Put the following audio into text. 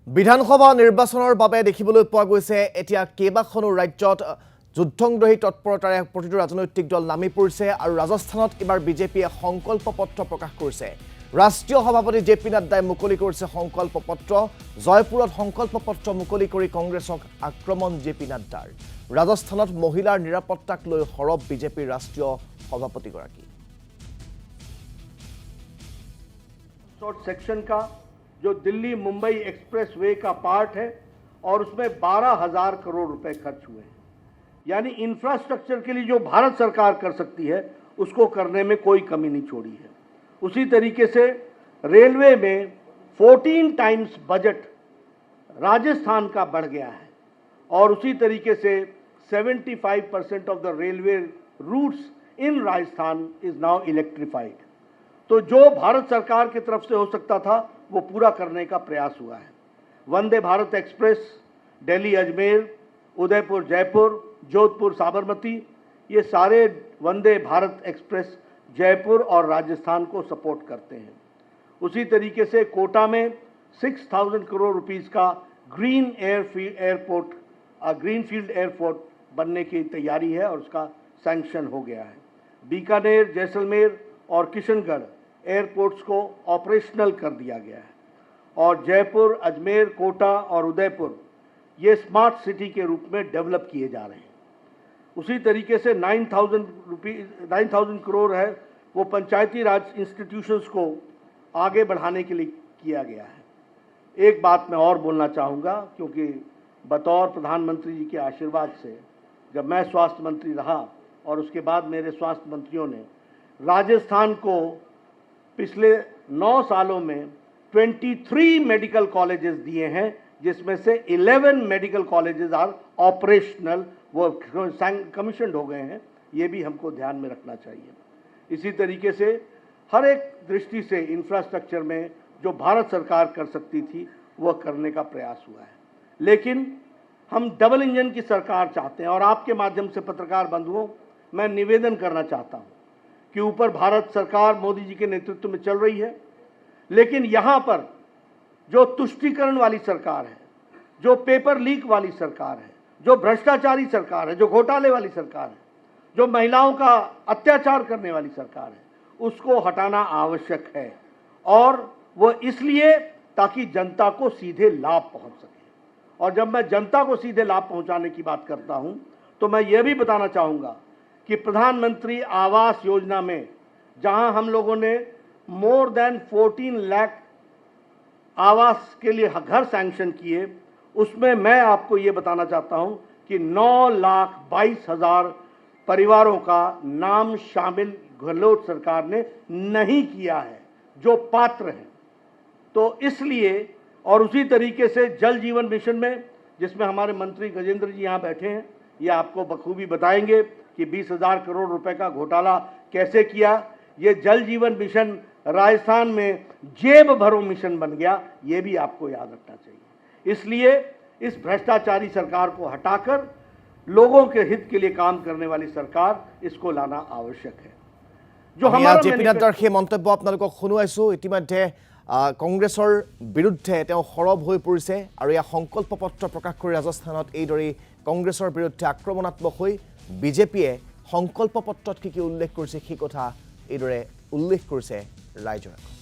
বিধানসভা নিৰ্বাচনৰ বাবে দেখিবলৈ পোৱা গৈছে এতিয়া কেইবাখনো ৰাজ্যত যুদ্ধংগ্ৰহী তৎপৰতাৰে প্ৰতিটো ৰাজনৈতিক দল নামি পৰিছে আৰু ৰাজস্থানত এবাৰ বিজেপিয়ে সংকল্প পত্ৰ প্ৰকাশ কৰিছে। ৰাষ্ট্ৰীয় সভাপতি জেপি নাড্ডাই মুকলি কৰিছে সংকল্প পত্ৰ। জয়পুৰত সংকল্প পত্ৰ মুকলি কৰি কংগ্ৰেছক আক্ৰমণ জেপি নাড্ডাৰ। ৰাজস্থানত মহিলাৰ নিৰাপত্তাক লৈ হৰব বিজেপিৰ ৰাষ্ট্ৰীয় সভাপতিগৰাকী। सेक्शन का जो दिल्ली मुंबई एक्सप्रेसवे का पार्ट है और उसमें 12,000 करोड़ रुपए खर्च हुए हैं। यानी इंफ्रास्ट्रक्चर के लिए जो भारत सरकार कर सकती है उसको करने में कोई कमी नहीं छोड़ी है। उसी तरीके से रेलवे में 14 टाइम्स बजट राजस्थान का बढ़ गया है और उसी तरीके से 75% of the railway routes in Rajasthan is now electrified. तो जो भारत सरकार की तरफ से हो सकता था वो पूरा करने का प्रयास हुआ है। वंदे भारत एक्सप्रेस दिल्ली अजमेर, उदयपुर जयपुर, जोधपुर साबरमती, ये सारे वंदे भारत एक्सप्रेस जयपुर और राजस्थान को सपोर्ट करते हैं। उसी तरीके से कोटा में 6,000 करोड़ रुपीस का ग्रीनफील्ड एयरपोर्ट बनने की तैयारी है और उसका सैंक्शन हो गया है। बीकानेर, जैसलमेर और किशनगढ़ एयरपोर्ट्स को ऑपरेशनल कर दिया गया है और जयपुर, अजमेर, कोटा और उदयपुर ये स्मार्ट सिटी के रूप में डेवलप किए जा रहे हैं। उसी तरीके से 9,000 करोड़ है वो पंचायती राज इंस्टीट्यूशंस को आगे बढ़ाने के लिए किया गया है। एक बात मैं और बोलना चाहूँगा, क्योंकि बतौर प्रधानमंत्री जी के आशीर्वाद से जब मैं स्वास्थ्य मंत्री रहा और उसके बाद मेरे स्वास्थ्य मंत्रियों ने राजस्थान को पिछले 9 सालों में 23 मेडिकल कॉलेजेस दिए हैं, जिसमें से 11 मेडिकल कॉलेजेस आर ऑपरेशनल, वो कमीशन्ड हो गए हैं। ये भी हमको ध्यान में रखना चाहिए। इसी तरीके से हर एक दृष्टि से इंफ्रास्ट्रक्चर में जो भारत सरकार कर सकती थी वह करने का प्रयास हुआ है। लेकिन हम डबल इंजन की सरकार चाहते हैं और आपके माध्यम से पत्रकार बंधुओं मैं निवेदन करना चाहता हूँ कि ऊपर भारत सरकार मोदी जी के नेतृत्व में चल रही है, लेकिन यहाँ पर जो तुष्टीकरण वाली सरकार है, जो पेपर लीक वाली सरकार है, जो भ्रष्टाचारी सरकार है, जो घोटाले वाली सरकार है, जो महिलाओं का अत्याचार करने वाली सरकार है, उसको हटाना आवश्यक है। और वो इसलिए ताकि जनता को सीधे लाभ पहुंच सके। और जब मैं जनता को सीधे लाभ पहुंचाने की बात करता हूं तो मैं ये भी बताना चाहूँगा कि प्रधानमंत्री आवास योजना में जहां हम लोगों ने मोर देन 14 लाख आवास के लिए घर सैंक्शन किए, उसमें मैं आपको ये बताना चाहता हूं कि 9,22,000 परिवारों का नाम शामिल गहलोत सरकार ने नहीं किया है जो पात्र हैं। तो इसलिए, और उसी तरीके से जल जीवन मिशन में, जिसमें हमारे मंत्री गजेंद्र जी यहाँ बैठे हैं, ये आपको बखूबी बताएंगे कि 20,000 करोड़ रुपए का घोटाला कैसे किया। ये जल जीवन मिशन राजस्थान में जेब भरो मिशन बन गया, ये भी आपको याद रखना चाहिए। इसलिए इस भ्रष्टाचारी सरकार को हटाकर लोगों के हित के लिए काम करने वाली सरकार, इसको लाना आवश्यक है। जो हमारा जेपी नाड्डार সেই মন্তব্য আপোনালোকক শুনুৱাইছো। ইতিমধ্যে কংগ্ৰেছৰ বিৰুদ্ধে তেওঁ হৰব হৈ পৰিছে আৰু এই সংকল্প পত্ৰ প্ৰকাশ কৰি ৰাজস্থানত এইদৰে কংগ্ৰেছৰ বিৰুদ্ধে আক্ৰমণাত্মক হৈ বিজেপিয়ে সংকল্প পত্ৰত কি উল্লেখ কৰিছে সেই কথা এইদৰে উল্লেখ কৰিছে ৰাইজৰ।